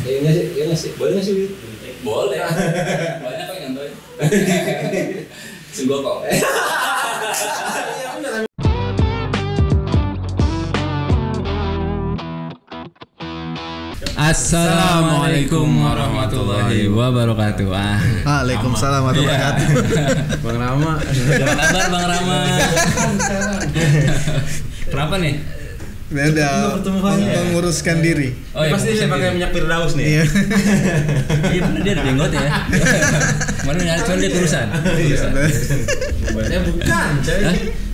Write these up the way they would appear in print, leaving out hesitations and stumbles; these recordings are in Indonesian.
Iya nggak sih? Boleh nggak sih? Boleh. Banyak kok yang nonton. Sungguh kok. Assalamualaikum warahmatullahi wabarakatuh. Waalaikumsalam warahmatullahi wabarakatuh. Bang Rama. Apa kabar Bang Rama? Kenapa nih? Dia udah menguruskan diri. Oh iya, pasti dia pakai minyak Firdaus nih. Iya. Iya benar dia ada jenggot ya. Mana nyari cuma dia tulisan. Ya bukan, coy.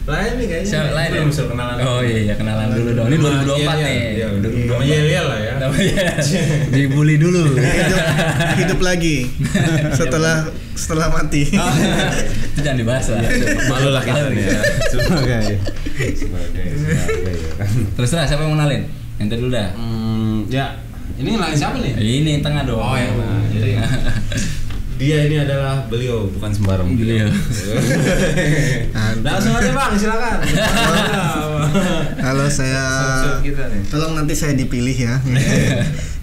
Lain nih kayaknya. Siapa lain ya? Bisa kenalan. Oh iya kenalan dulu dong. Ini 2024 nih. Iya, namanya Yel lah ya. Namanya dibully dulu. Hidup lagi setelah mati. Itu jangan dibahas lah. Malu lah kita nih ya. Sebagai. Terus lah siapa yang mengenalin? Yang dulu dah. Ya, ini ngenalin siapa nih? Ini yang tengah dong. Oh ya, jadi dia ini adalah beliau, bukan sembarang Beliau. Langsung aja Bang, silakan. Halo, saya kita nih. tolong nanti saya dipilih ya.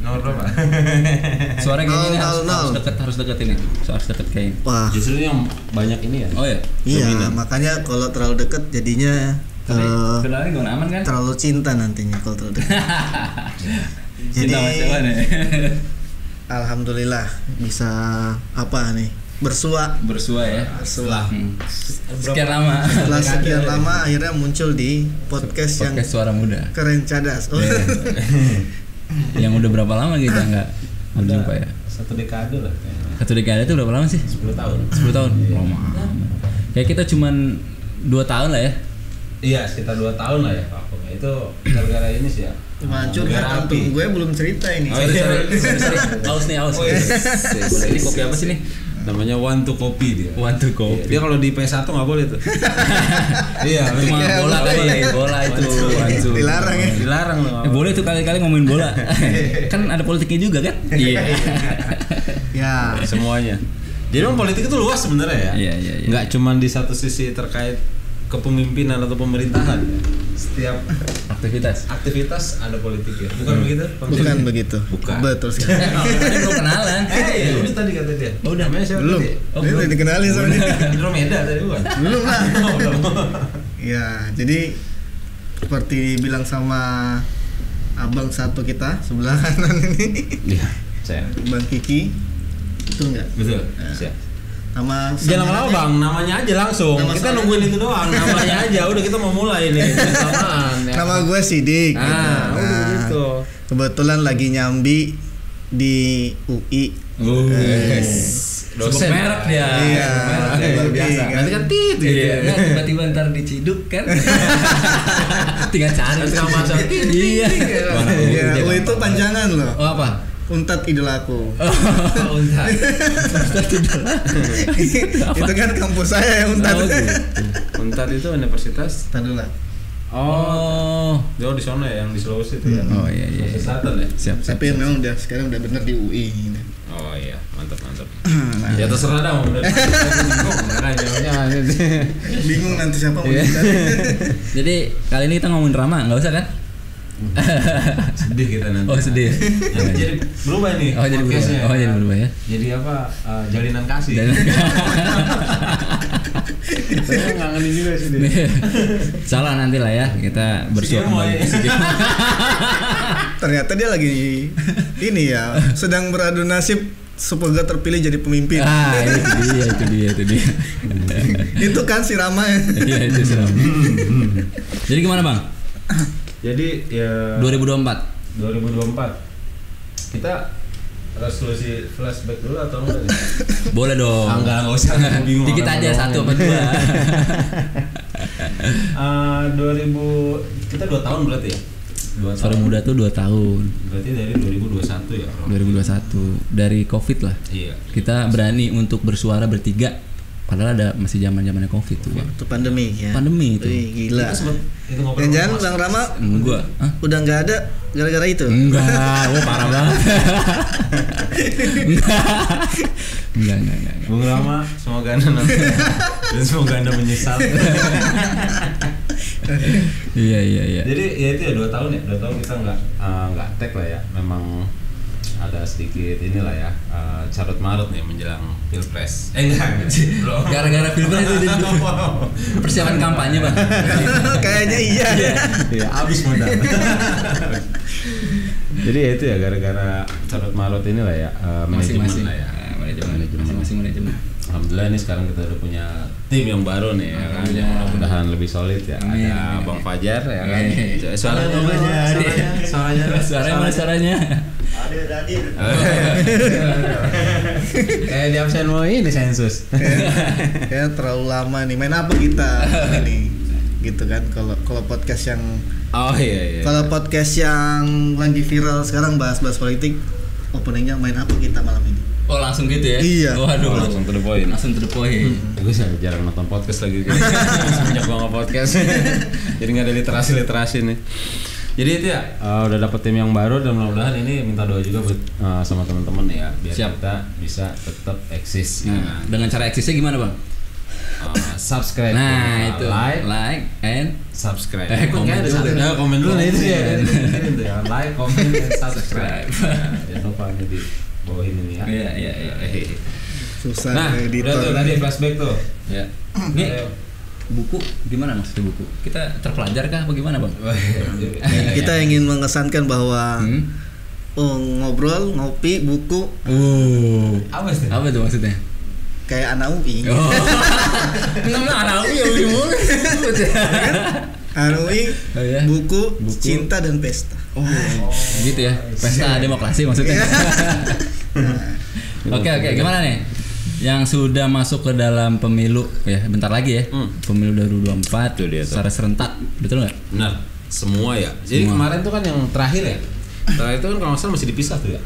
Nomor berapa? Suara kayak gini Nol. harus deket ini. Harus deket kayak ini. Wah, Justru yang banyak ini ya. Oh ya. iya, makanya kalau terlalu dekat jadinya Kenalin gimana aman kan? terlalu cinta nantinya kalau terlalu dekat. Jadi Cinta sama siapa nih? alhamdulillah bisa apa nih? Bersua Bersua ya. setelah Sekian lama. sekian lama akhirnya muncul di podcast yang Podcast Suara Muda. keren cadas. Oh. Yang udah berapa lama kita nggak berjumpa ya? Satu dekade lah. Satu dekade itu berapa lama sih? 10 tahun. 10 tahun. Lama. Kayak kita cuman 2 tahun lah ya. Iya, sekitar 2 tahun lah ya Pak. Itu gara-gara ini sih ya. Hancur kan antum gue belum cerita ini. Oh, sorry. Aus nih, aus. Boleh. Ini kopi apa sih nih? Namanya One to Kopi dia. One to kopi. Dia kalau di PS1 nggak boleh tuh. Iya, Cuma bola kali, bola itu. Dilarang ya. Dilarang loh. Boleh tuh kali-kali ngomongin bola. Kan ada politiknya juga kan? Iya. Ya. Semuanya. Jadi memang politik itu luas sebenarnya ya. Iya. Nggak cuma di satu sisi terkait kepemimpinan atau pemerintahan. Setiap aktivitas ada politik ya. Bukan begitu? Bukan begitu. Bukan. Betul sekali. Tadi belum kenalan. Udah tadi kata dia. Oh, udah. Namanya siapa Belum. tadi? Ini udah dikenalin sama dia. Andromeda tadi bukan? Belum lah. Belum. Ya, jadi seperti dibilang sama abang satu kita sebelah kanan ini, Iya, saya. Bang Kiki. Itu enggak? Betul. Siap. Sama Jangan lama-lama Bang, namanya aja langsung. Nama Kita soalnya. nungguin itu doang, namanya aja. Udah kita mau mulai nih. Samaan. Ya. Nama gue Sidik. Udah gitu. Kebetulan lagi nyambi di UI. Sebut merek dia. Iya. Luar biasa. Nanti kan tit gitu. Iya. Nah, tiba-tiba ntar diciduk kan. Tinggal cari. Tinggal masuk. Iya. Iya, UI itu panjangan loh. Oh apa? Untat idolaku. Untat. Itu kan kampus saya yang Untat. Untar itu universitas. Tadula. Oh. Jauh di sana ya, yang di Sulawesi itu ya. Oh iya. Sulawesi Selatan ya. Siap. Tapi memang udah sekarang udah bener di UI. Oh iya, mantap. Ya terserah dah mau bener. Bingung. Bingung nanti siapa mau Iya. dicari. Jadi kali ini kita ngomongin Rama, nggak usah kan? Sedih kita nanti. Oh sedih. Jadi berubah nih. Oh jadi berubah. podcastnya. Oh jadi berubah ya. Jadi apa? Jalinan kasih. Saya ngangenin juga sih dia. Salah nanti lah ya kita bersua kembali. Ternyata dia lagi ini ya, sedang beradu nasib semoga terpilih jadi pemimpin. Itu dia. Itu kan si Rama ya. Iya itu seram. Jadi gimana bang? Jadi ya 2024. kita resolusi flashback dulu atau enggak nih? Boleh dong. Enggak usah, aku bingung. Dikit aja 1 apa 2. 2000 kita 2 tahun berarti ya? 2 Suara Muda tuh 2 tahun. Berarti dari 2021 ya? 2021 dari Covid lah. Iya. Kita berani untuk bersuara bertiga. Padahal masih zaman-zamannya Covid tuh. Itu pandemi ya. Pandemi itu. Wih, gila. Itu ngobrol. Jangan Bang Rama Gua. Hah? udah nggak ada gara-gara itu. Enggak, parah banget. Enggak. Bung Rama, semoga Anda nanti dan semoga Anda menyesal. Iya. Jadi ya itu ya 2 tahun ya. 2 tahun kita nggak tag lah ya. Memang ada sedikit inilah ya, carut marut nih menjelang pilpres. Enggak sih, belum. Gara-gara pilpres itu persiapan kampanye bang. Kayaknya iya. Iya, habis modal. Jadi ya itu ya gara-gara carut marut inilah ya, manajemen Masing-masing. lah ya. Masing-masing manajemen. Alhamdulillah ini sekarang kita udah punya tim yang baru nih ya kan, yang mudah-mudahan lebih solid ya. Amin. Ada Bang Fajar ya kan. Suaranya mana suaranya? Di absen mau ini sensus. Kayaknya terlalu lama nih. Main apa kita ini? Gitu kan kalau podcast yang Oh iya. kalau podcast yang lagi viral sekarang bahas-bahas politik, openingnya main apa kita malam ini? Oh langsung gitu ya? Iya. Waduh. Langsung to the point. Langsung to the point. Gue jarang nonton podcast lagi. Semenjak gue nge-podcast. Jadi nggak ada literasi nih. Jadi itu ya, udah dapet tim yang baru dan mudah-mudahan ini minta doa juga buat sama teman-teman ya, biar Siap. kita bisa tetap eksis. Nah, dengan cara eksisnya gimana bang? Subscribe, Nah itu like and subscribe. Komen Kayaknya ada dulu. satu. Komen dulu nih itu ya. Iya. Ini tuh ya, like, comment, and subscribe. Jangan lupa ini di bawah ini nih ya. Iya. Susah Nah, udah editor. tuh tadi flashback tuh. Ya. Nih buku gimana maksudnya buku? Kita terpelajar kah? Bagaimana bang? Kita ingin mengesankan bahwa ngobrol, ngopi, buku Apa sih? Apa itu maksudnya? kayak anak UI. Oh. Anak ya mulu. Anak UI, Oh, iya. buku, cinta dan pesta. Oh. Gitu ya. Pesta demokrasi maksudnya. Oke, gimana nih? Yang sudah masuk ke dalam pemilu ya, bentar lagi ya. Pemilu 2024 Itu dia tuh. secara serentak, betul nggak? Benar. Semua ya. Jadi Semua. kemarin tuh kan yang terakhir ya. Terakhir itu kan kalau nggak salah masih dipisah tuh ya.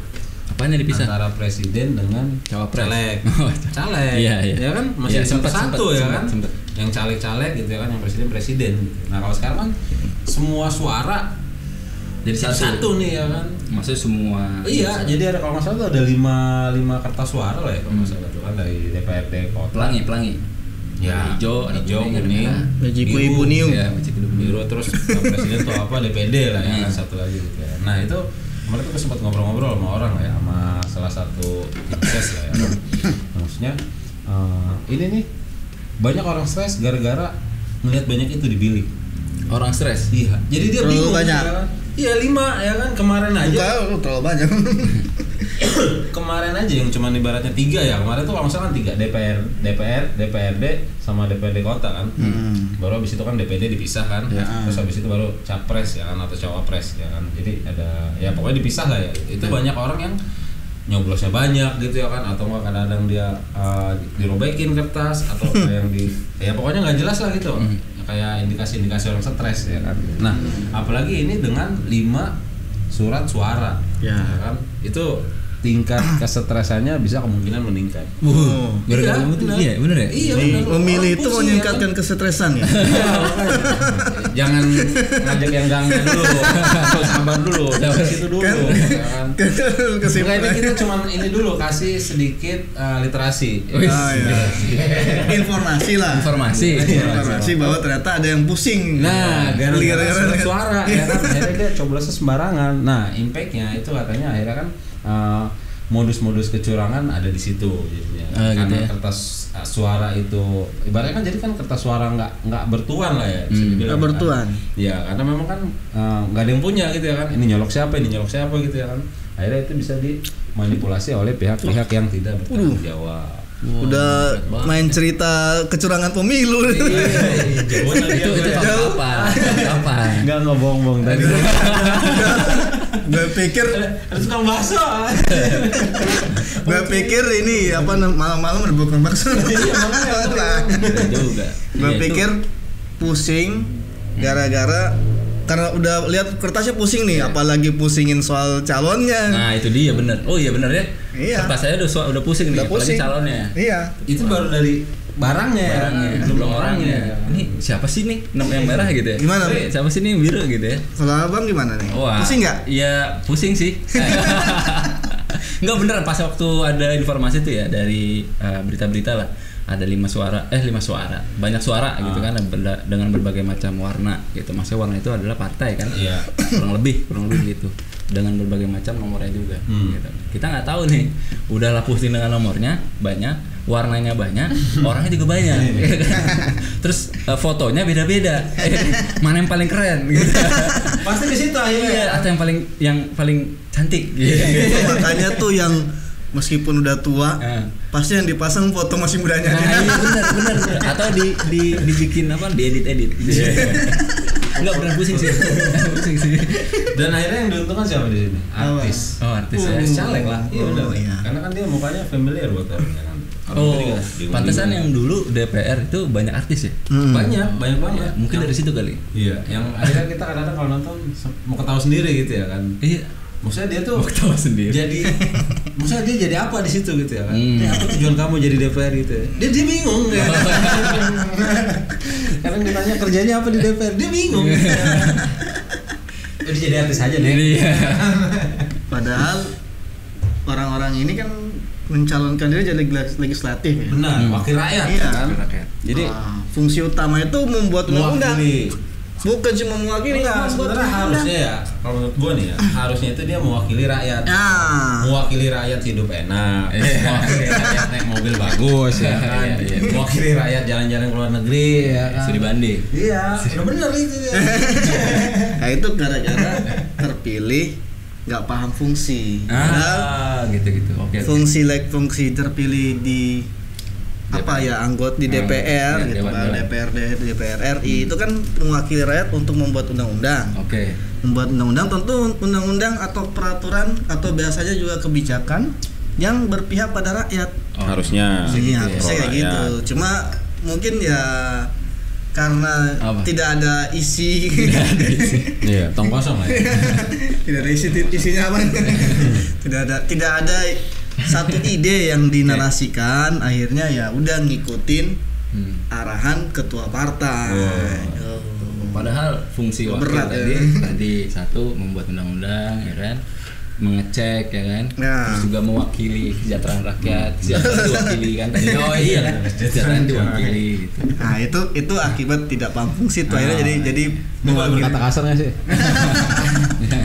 Apanya dipisah? Antara presiden dengan Cawapres. caleg. Oh, Caleg. iya. Ya kan masih Iya, sempet, satu ya kan. sempet. Yang caleg-caleg gitu ya kan, yang presiden. Nah, kalau sekarang kan semua suara Jadi satu nih ya kan. Maksudnya semua. Iya, jadi ada kalau nggak salah tuh ada lima kertas suara lah ya kalau nggak salah tuh kan dari DPRD kota. Pelangi. Ya, Hijau, ada hijau, kuning, ada kuning, merah. Bajiku biru, Ibu Niu. Ya, masih kedua biru terus presiden tuh apa DPD lah ya, Hmm. satu lagi gitu ya. Nah itu kemarin tuh sempat ngobrol-ngobrol sama orang lah ya, sama salah satu invest lah ya. Maksudnya ini nih banyak orang stres gara-gara melihat banyak itu di Billy. Orang stres. Iya, jadi dia Terlalu bingung. banyak. Ya kan? Iya 5 ya kan kemarin aja. Bukan, terlalu banyak. Kemarin aja yang cuma ibaratnya 3 ya. Kemarin tuh kalau nggak salah kan 3 DPRD sama DPRD kota kan. Baru habis itu kan DPD dipisah kan. Ya. Terus habis itu baru capres ya kan atau cawapres ya kan. Jadi ada ya pokoknya dipisah lah ya. Itu banyak orang yang nyoblosnya banyak gitu ya kan, atau nggak kadang-kadang dia dirobekin kertas atau kayak yang di ya pokoknya nggak jelas lah gitu. Kayak indikasi-indikasi orang stres ya kan. Nah, apalagi ini dengan 5 surat suara. Ya. Kan? Itu tingkat kesetresannya bisa kemungkinan meningkat. Gara-gara Iya, itu benar. iya, bener ya? Iya, Nih, benar. memilih Orang itu pusing, meningkatkan ya kesetresan ya. kan? Jangan ngajak yang gangga dulu. Harus sabar dulu. Sampai situ dulu. Kan- ya kan? Enggak, ini kita cuma ini dulu kasih sedikit literasi. Ah, ya. Informasi lah. Informasi bahwa ternyata ada yang pusing. Nah, gara-gara Gara-gara- suara ya kan, akhirnya dia coblosnya sembarangan. Nah, impactnya itu katanya akhirnya kan modus-modus kecurangan ada di situ jadinya. Gitu Karena ya. kertas suara itu ibaratnya kan jadi kan kertas suara nggak bertuan lah ya bisa dibilang. Nggak bertuan. Kan. Ya, karena memang kan nggak ada yang punya gitu ya kan. Ini nyolok siapa gitu ya kan. Akhirnya itu bisa dimanipulasi oleh pihak-pihak yang tidak bertanggung jawab. Udah main cerita kecurangan pemilu. Itu tahun kapan? Enggak bohong-bohong tadi. Gue pikir Ada tukang bakso. gue pikir ini apa malam-malam ada bukan bakso. Iya, makanya. Juga. Gue Iya, itu. pikir pusing gara-gara karena udah lihat kertasnya pusing nih, apalagi pusingin soal calonnya. Nah, itu dia bener. Oh iya bener ya. Iya. Kertas saya udah pusing nih, Udah apalagi pusing. calonnya. Iya. Itu baru dari barangnya ya. Belum orangnya. Ini siapa sih nih? Nama yang merah gitu ya? Gimana? Siapa sih nih yang biru gitu ya? Kalau abang gimana nih? Wah. Pusing nggak? Iya, pusing sih. Enggak beneran pas waktu ada informasi tuh ya dari berita-berita lah. Ada 5 suara, banyak suara gitu kan dengan berbagai macam warna gitu. Maksudnya warna itu adalah partai kan? Iya. kurang lebih gitu. dengan berbagai macam nomornya juga. Gitu. Kita nggak tahu nih, udahlah pusing dengan nomornya banyak, warnanya banyak, orangnya juga banyak. Terus fotonya beda-beda. Mana yang paling keren? Gitu. Pasti di situ akhirnya. Iya, atau yang paling cantik. Gitu. Makanya tuh yang meskipun udah tua, pasti yang dipasang foto masih mudanya. Nah, iya benar. Atau dibikin apa? Diedit. Enggak benar pusing sih. Dan akhirnya yang diuntungkan siapa di sini? Artis. Oh, artis ya. Artis caleg lah. Iya udah. Iya. Karena kan dia mukanya familiar buat orang kan. Pantesan yang dulu DPR itu banyak artis ya? Banyak banget. Ya, mungkin dari situ kali. Iya, yang akhirnya kita kadang-kadang kalau nonton mau ketawa sendiri gitu ya kan. Iya. Maksudnya dia tuh Mau ketawa sendiri. Jadi maksudnya dia jadi apa di situ gitu ya kan. Apa tujuan kamu jadi DPR gitu ya. Dia bingung ya. Kadang ditanya kerjanya apa di DPR, dia bingung. Jadi jadi artis aja deh. Iya. Padahal orang-orang ini kan mencalonkan diri jadi legislatif ya. Benar, wakil rakyat Iya. kan. Jadi Fungsi utama itu membuat undang-undang. Bukan cuma mewakili, Enggak, sebenarnya harusnya ya, kalau menurut gua nih ya, harusnya itu dia mewakili rakyat. Mewakili rakyat hidup enak, mewakili rakyat naik mobil bagus ya kan. Mewakili rakyat jalan-jalan ke luar negeri ya kan. Studi banding. Iya, udah bener itu dia. Nah itu gara-gara terpilih nggak paham fungsi. Gitu. Oke. Fungsi terpilih di apa ya anggota di DPR gitu kan, DPR RI itu kan mewakili rakyat untuk membuat undang-undang. Oke. Membuat undang-undang, tentu undang-undang atau peraturan atau biasanya juga kebijakan yang berpihak pada rakyat. Harusnya. Iya, harusnya kayak gitu. Cuma mungkin ya karena tidak ada isi. Iya, tong kosong lah. Tidak ada isinya apa? Tidak ada satu ide yang dinarasikan, akhirnya ya udah ngikutin arahan ketua partai. Padahal fungsi wakil Berat, tadi satu membuat undang-undang ya kan, mengecek ya kan, terus juga mewakili kesejahteraan rakyat, kesejahteraan diwakili kan tadi. Oh iya kan, kesejahteraan diwakili gitu. Nah itu akibat tidak paham fungsi itu akhirnya jadi mewakili. Kata kasarnya sih.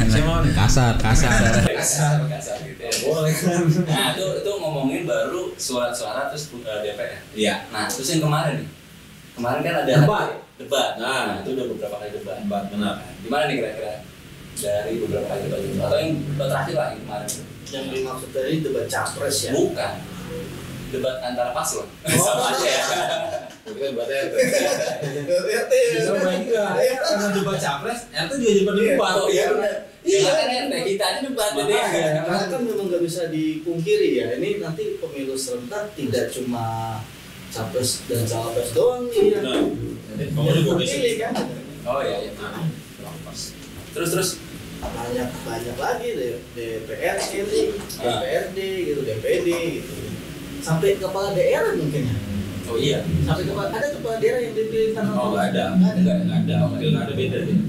Saya mau kasar gitu ya. Boleh kan. Nah itu ngomongin baru suara-suara terus DPR. Iya. Nah terus yang kemarin kan ada debat. Nah itu udah beberapa kali debat. Benar. Gimana nih kira-kira dari beberapa kali debat itu atau yang terakhir lah yang kemarin? Yang dimaksud tadi debat capres ya? Bukan. Debat antara paslon. Sama aja ya. Mungkin debatnya bisa main juga. Karena debat capres, RT juga debat. Oh iya benar. Iya kan RT kita aja debat jadi. Karena kan memang nggak bisa dipungkiri ya. Ini nanti pemilu serentak tidak cuma capres dan cawapres doang nih. Jadi pilih kan? Oh iya. Terus banyak lagi deh DPR RI, DPRD gitu, DPD gitu. Sampai kepala daerah mungkin ya. Oh iya. Sampai ada kepala daerah yang dipilih tanpa. Oh nggak ada. Pilkada beda deh.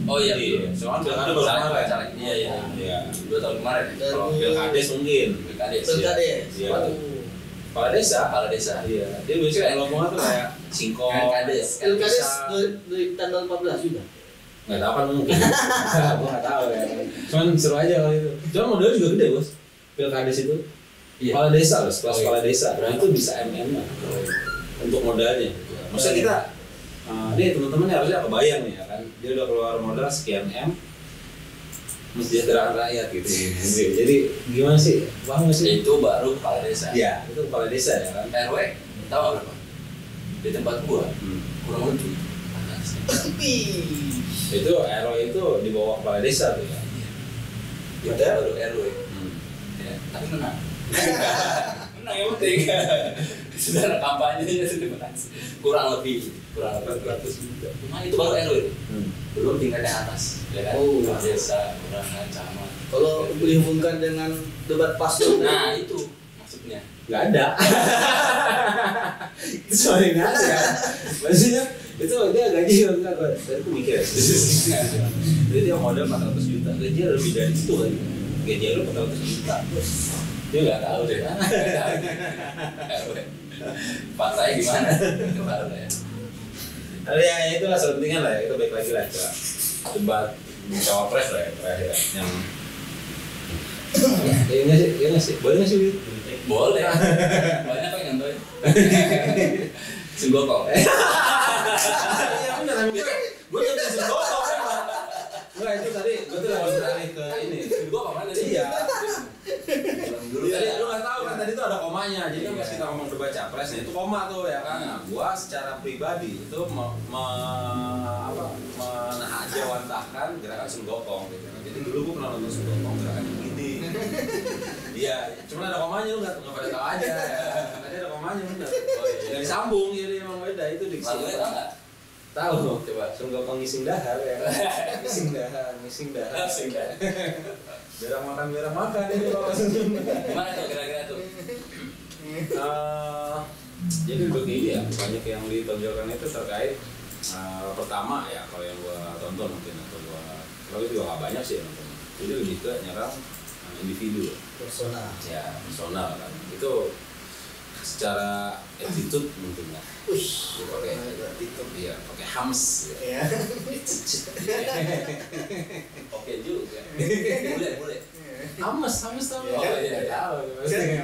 Oh iya. Soalnya pilkada baru kemarin. Iya. 2 tahun kemarin ya. Kalau pilkades mungkin. Pilkades. Iya. Kepala desa. Iya. Dia biasanya kalau ngomong tuh kayak singkong. Pilkades di tanggal 14 juga. Nggak tahu kan mungkin. Gua nggak tahu ya. Cuman seru aja kalau itu. Cuman modalnya juga gede bos. Pilkades itu. Kepala desa loh, kelas kepala desa. Nah itu bisa MM lah untuk modalnya. Maksudnya kita, dia teman-teman harusnya kebayang nih ya kan. Dia udah keluar modal sekian M, mensejahterakan rakyat gitu. Jadi gimana sih? Paham nggak sih? Itu baru kepala desa. Iya, itu kepala desa ya kan. RW, tahu nggak berapa? Di tempat gua kurang lebih. Itu RW itu di bawah kepala desa tuh ya. Itu baru RW. Ya, tapi menang. Menang yang penting. Sudah kampanyenya sudah menang. Kurang lebih 400 juta. Nah itu baru RW. Belum tingkat yang atas, ya kan? Desa, kelurahan, camat. Kalau dihubungkan dengan debat paslon, nah itu maksudnya. Nggak ada. Itu soalnya nggak ada. Maksudnya itu dia gaji enggak kok. Tadi aku mikir ya. Jadi dia modal 400 juta. Gaji lebih dari itu kan. Gaji lu 400 juta. Dia nggak tahu deh. Pak saya gimana? Kemarin ya. Ya itulah selentingan lah ya. Kita balik lagi lah ke debat cawapres lah ya terakhir yang Iya sih, iya nggak sih? Boleh nggak sih? Boleh. Banyak kok yang nonton. Senggokong. Iya benar, gue tuh senggokong emang. Enggak, itu tadi gue tuh lagi beralih ke ini. Senggokong kan tadi? Iya. Dulu Tadi kan lu nggak tahu kan tadi tuh ada komanya, jadi kan pas kita ngomong debat capres, nah itu koma tuh ya kan. Nah, gua secara pribadi itu menahajawantahkan gerakan senggokong gitu. Jadi dulu gua pernah nonton senggokong gerakan yang gini. Iya, cuma ada komanya, lu nggak pada tahu aja. Ya. Tadi ada komanya bener. Oh, iya. Nggak disambung, jadi emang beda itu di Lalu sini. tahu nggak? Tahu, coba senggokong ngising dahar ya. Ngising dahar. Berang makan ini kalau Gimana tuh kira-kira tuh? Jadi begini ya, banyak yang ditonjolkan itu terkait pertama ya kalau yang gua tonton mungkin atau kalau itu juga nggak banyak sih yang nonton. Jadi lebih ke nyerang individu, personal. ya personal kan. Itu secara attitude mungkin ya. Ush, Pakai iya, pakai hams. ya. Oke juga. Boleh. Hames tahu. Ya, Oh iya.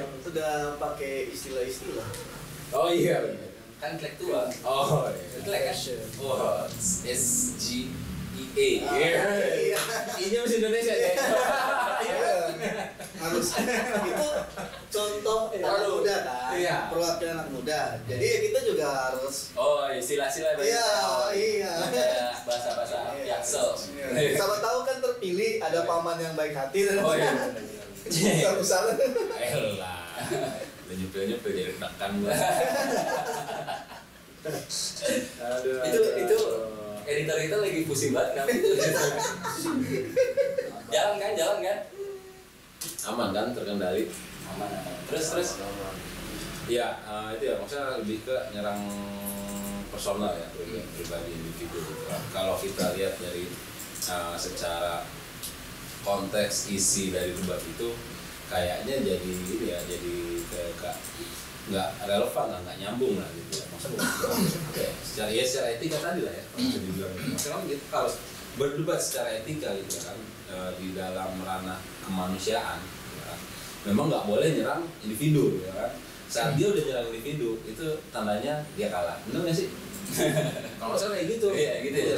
Kan sudah pakai istilah-istilah. Oh iya. Kan intelektual. Oh iya. Intelek kan? Oh, SGEA. Iya. Ini masih Indonesia ya. Harus itu contoh anak muda kan, Iya. perwakilan anak muda. Jadi kita juga harus Oh, istilah-istilah iya. bahasa-bahasa Iya. Jaksel. Sama tahu kan terpilih ada paman yang baik hati dan Oh iya. besar-besar. Elah. Udah nyepil jadi tekan gua. Aduh. Itu editor kita lagi pusing banget kan itu. Jalan kan? Aman kan, terkendali. Aman. Terus. Iya, itu ya maksudnya lebih ke nyerang personal ya, pribadi individu. Kalau kita lihat dari secara konteks isi dari debat itu kayaknya jadi ini ya, jadi kayak nggak relevan lah, nggak nyambung lah gitu ya. Maksudnya secara etika tadi lah ya, bisa dibilang. Maksudnya kita harus berdebat secara etika gitu kan, di dalam ranah kemanusiaan. Ya kan? Memang nggak boleh nyerang individu ya kan. Saat dia udah nyerang individu itu tandanya dia kalah. Benar nggak sih? Kalau nggak salah kayak gitu. Iya gitu ya.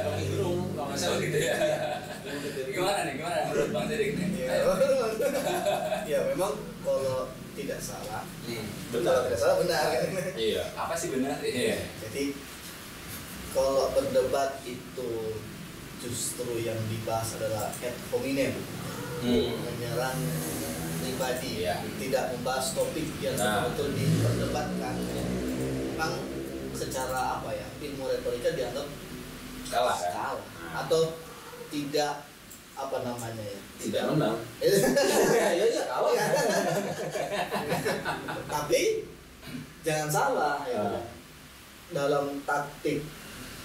Pakai hidung, kalau nggak salah gitu ya. Gimana menurut Bang Derik nih? Ayo. Ya memang kalau tidak salah, Benar. kalau tidak salah benar. Iya. Apa sih benar? Iya. Jadi kalau berdebat itu justru yang dibahas adalah ad hominem, menyerang pribadi, Iya. tidak membahas topik yang betul diperdebatkan. Memang secara apa ya, ilmu retorika dianggap Kalah kan? kalah atau tidak apa namanya ya, Tidak menang. ya kalah. Tapi jangan salah ya, dalam taktik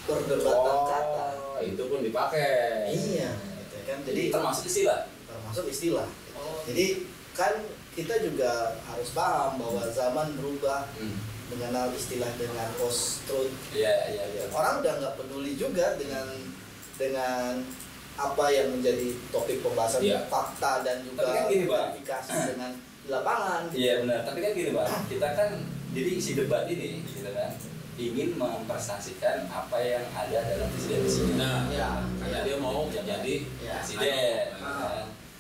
perdebatan kata itu pun dipakai. iya gitu kan. Jadi Termasuk istilah. Jadi kan kita juga harus paham bahwa zaman berubah, mengenal istilah dengan post truth. Iya. Orang udah nggak peduli juga dengan apa yang menjadi topik pembahasan, Iya. fakta dan juga Tapi kan gini, Bang. verifikasi dengan di lapangan. Iya benar. Tapi kan gini Bang, kita kan jadi si debat ini, gitu kan, ingin mempresentasikan apa yang ada dalam visi misinya. Nah, Ya. karena dia mau jadi Ya. presiden.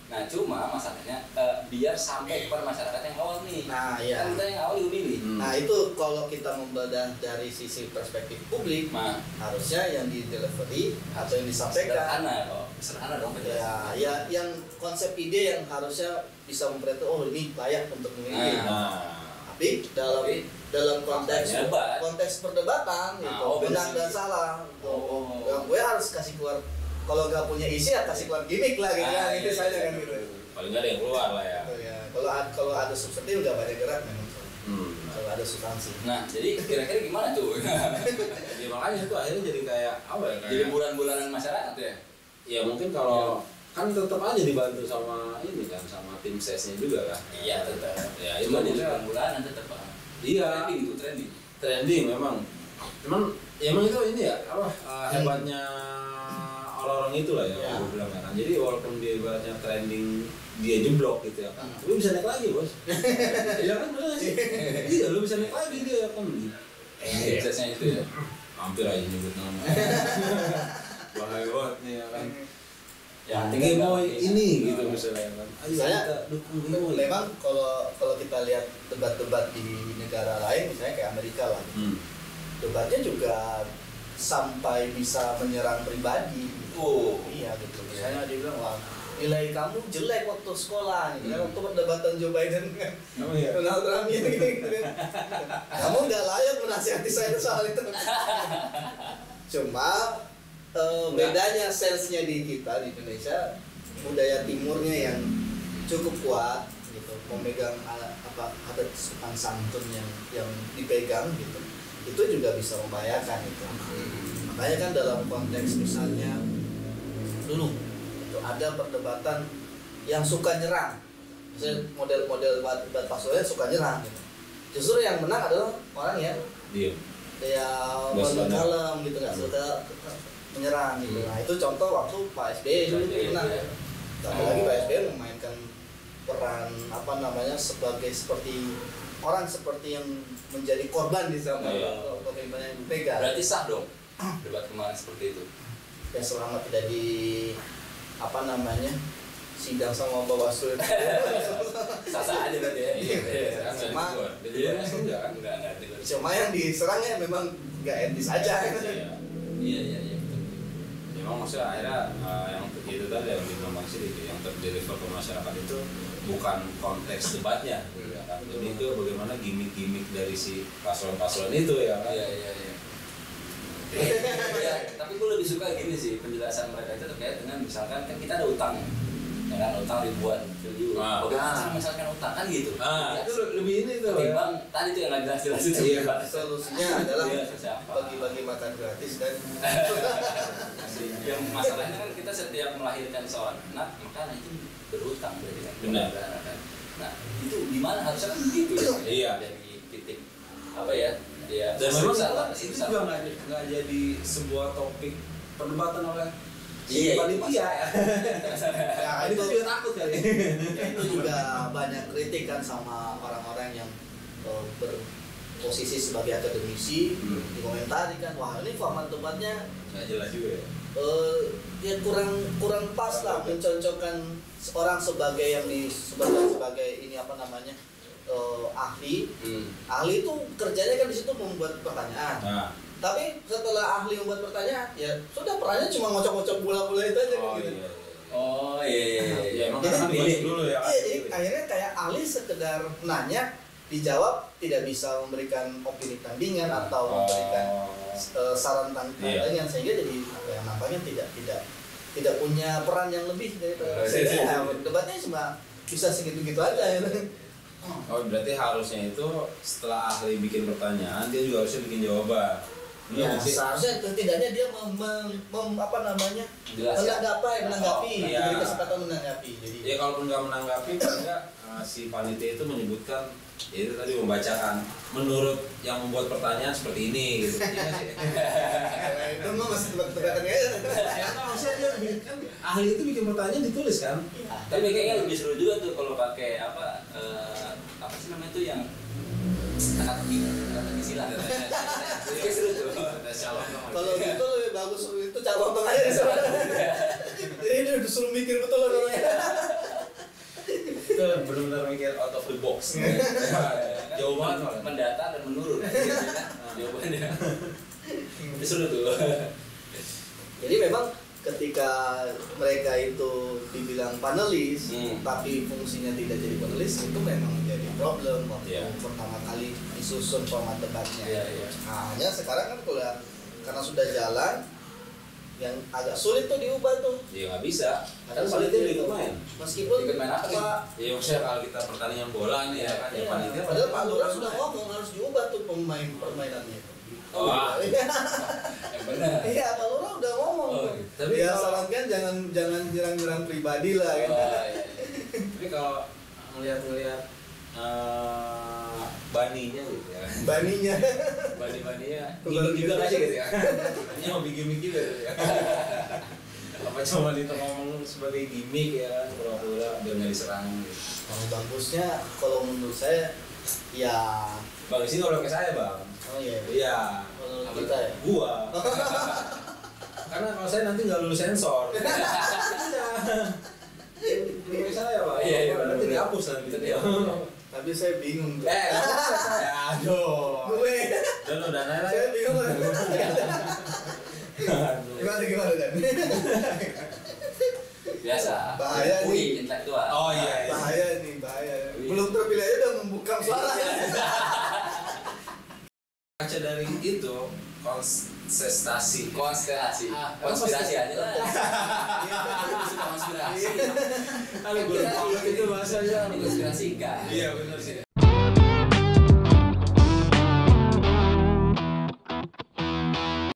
Nah cuma masalahnya biar sampai kepada masyarakat yang awal nih. Nah, iya. Kan kita yang awal ini. Nah itu kalau kita membedah dari sisi perspektif publik, Nah, harusnya yang di delivery atau yang disampaikan sederhana dong. ya yang konsep ide yang harusnya bisa memperhatikan, oh ini layak untuk memiliki. Nah, Tapi dalam konteks Debat. konteks perdebatan gitu, benar dan salah. Yang gue harus kasih keluar, kalau nggak punya isi ya kasih keluar gimmick lah gitu kan, itu saja kan gitu. paling nggak ada yang keluar lah ya. Gitu ya. Kalau ada substantif udah banyak gerak memang. Kalau ada substansi. Nah, jadi kira-kira gimana tuh? Ya makanya itu akhirnya jadi kayak apa ya? Jadi bulan-bulanan masyarakat ya? Ya mungkin kalau kan tetap aja dibantu sama ini kan, sama tim sesnya juga kan. Iya tetap. Ya Cuma itu jadi maksudnya bulan-bulanan tetap. Iya. Trending. memang. Cuman ya emang itu ini ya apa hebatnya orang-orang itu lah ya, Ya. gue bilang kan. Jadi walaupun dia ibaratnya trending dia jeblok gitu ya kan, lu bisa naik lagi bos. Iya kan bener sih. Iya lu bisa naik lagi dia kan. Suksesnya itu ya. Hampir aja nyebut nama. Bahaya banget nih ya kan. Ya, Gemoy ini gitu Nah, misalnya kan. Ayo Saya kita dukung Gemoy. memang kalau kita lihat debat-debat di negara lain misalnya kayak Amerika lah, debatnya juga sampai bisa menyerang pribadi. Oh. Iya gitu. Misalnya dia bilang, wah nilai kamu jelek waktu sekolah, gitu kan, waktu perdebatan Joe Biden dengan Oh iya. Donald Trump gitu kan. Kamu nggak layak menasihati saya soal itu. Cuma bedanya salesnya di kita di Indonesia, budaya timurnya yang cukup kuat gitu, memegang adat sopan santun yang dipegang gitu, itu juga bisa membahayakan itu. Makanya kan dalam konteks misalnya dulu itu ada perdebatan yang suka nyerang, misalnya model-model debat paslonnya suka nyerang gitu. Justru yang menang adalah orang yang Diem. kayak kalem gitu, nggak suka menyerang gitu. Nah itu contoh waktu Pak SBY dulu menang. Apalagi Pak SBY memainkan peran seperti orang seperti yang menjadi korban di zaman pemerintahan Ibu Mega. Berarti sah dong debat kemarin seperti itu. Ya selama tidak di sidang sama Bawaslu. Sah-sah aja berarti ya. Cuma enggak. cuma yang diserangnya memang nggak etis aja. Iya. Memang maksudnya akhirnya yang itu tadi yang dibilang sih yang terdeliver ke masyarakat itu bukan konteks debatnya, gitu ya kan. Jadi itu bagaimana gimmick-gimmick dari si paslon-paslon itu ya kan. Iya. Ya, tapi gue lebih suka gini sih penjelasan mereka itu terkait dengan misalkan kan kita ada utang, ya kan, utang ribuan triliun. Bagaimana cara menyelesaikan utang kan gitu. Itu lebih ini tuh. Ketimbang tadi tuh yang nggak jelas-jelas itu. Iya. Solusinya adalah Siapa? bagi-bagi makan gratis dan Yang masalahnya kan kita setiap melahirkan seorang anak maka anak itu berutang berarti kan. Benar. Kan. Nah itu di mana harusnya kan begitu ya. Iya. Jadi titik apa ya? Ya. Dan memang salah, itu juga nggak jadi sebuah topik perdebatan oleh Iya, panitia. ya, Itu juga takut kali. itu juga banyak kritik kan sama orang-orang yang berposisi sebagai akademisi, dikomentari kan, wah ini format debatnya Nggak jelas juga ya. ya kurang pas lah mencocokkan orang sebagai yang disebutkan sebagai ini ahli. Ahli itu kerjanya kan di situ membuat pertanyaan. Nah. Tapi setelah ahli membuat pertanyaan, ya sudah pertanyaan cuma ngocok-ngocok bola-bola itu aja gitu. Oh iya. Ya emang kan pilih dulu ya. Iya, jadi akhirnya kayak ahli sekedar nanya, dijawab, tidak bisa memberikan opini tandingan atau memberikan saran tandingan, sehingga jadi ya, nampaknya tidak punya peran yang lebih dari debatnya cuma bisa segitu-gitu aja ya. Oh berarti harusnya itu setelah ahli bikin pertanyaan dia juga harusnya bikin jawaban. Ya, seharusnya setidaknya dia menanggapi, diberi kesempatan menanggapi. Jadi ya kalaupun nggak menanggapi, enggak si panitia itu menyebutkan, ya itu tadi membacakan menurut yang membuat pertanyaan seperti ini gitu. Iya sih. itu mah masih tebak-tebakan ya. Ya maksudnya dia kan ahli itu bikin pertanyaan ditulis kan. Tapi kayaknya lebih seru juga tuh kalau pakai apa sih namanya itu yang teka-teki silat. Itu seru tuh. Kalau gitu lebih bagus itu calon tengah aja sebenarnya. Jadi dia disuruh mikir betul orangnya. Itu benar-benar mikir out of the box. Jauh banget malah. Mendata dan menurun. Jawabannya. Itu seru tuh. Jadi memang ketika mereka itu dibilang panelis, tapi fungsinya tidak jadi panelis, itu memang menjadi problem waktu pertama kali disusun format debatnya. Nah, hanya sekarang kan karena sudah jalan, yang agak sulit tuh diubah tuh. Ya nggak bisa. Kan panitia ikut main. Meskipun ikut main apa? Ya maksudnya kalau kita pertandingan bola nih ya kan, ya panitia. Padahal Pak Lurah sudah ngomong harus diubah tuh permainannya. Wah. Benar. Iya, Pak Lurah udah ngomong. Tapi ya sarankan jangan nyerang pribadi lah kan. Tapi kalau ngelihat baninya gitu ya. Baninya Bani-baninya gimmick juga nggak sih gitu ya. Ini hobi gimmick juga gitu ya. Apa cuma itu ngomong sebagai gimmick ya kan, pura-pura biar nggak diserang gitu. Kalau bagusnya kalau menurut saya ya Bang sini kalau ke saya bang. oh iya. Iya. Menurut kita ya. Gua. Karena kalau saya nanti nggak lulus sensor. Iya. Menurut saya bang. Iya, Nanti bener. dihapus nanti. Tapi saya bingung tuh. Saya aduh. Gue. Dan udah nanya. Saya bingung. Gimana Dan? Biasa. Bahaya nih. UI intelektual. Oh iya. Bahaya nih, bahaya. Belum terpilih aja udah membuka suara. Baca dari itu konstelasi. Konspirasi aja lah. Suka konspirasi. Kalau gue lupa itu bahasanya. Konspirasi enggak. Iya benar sih.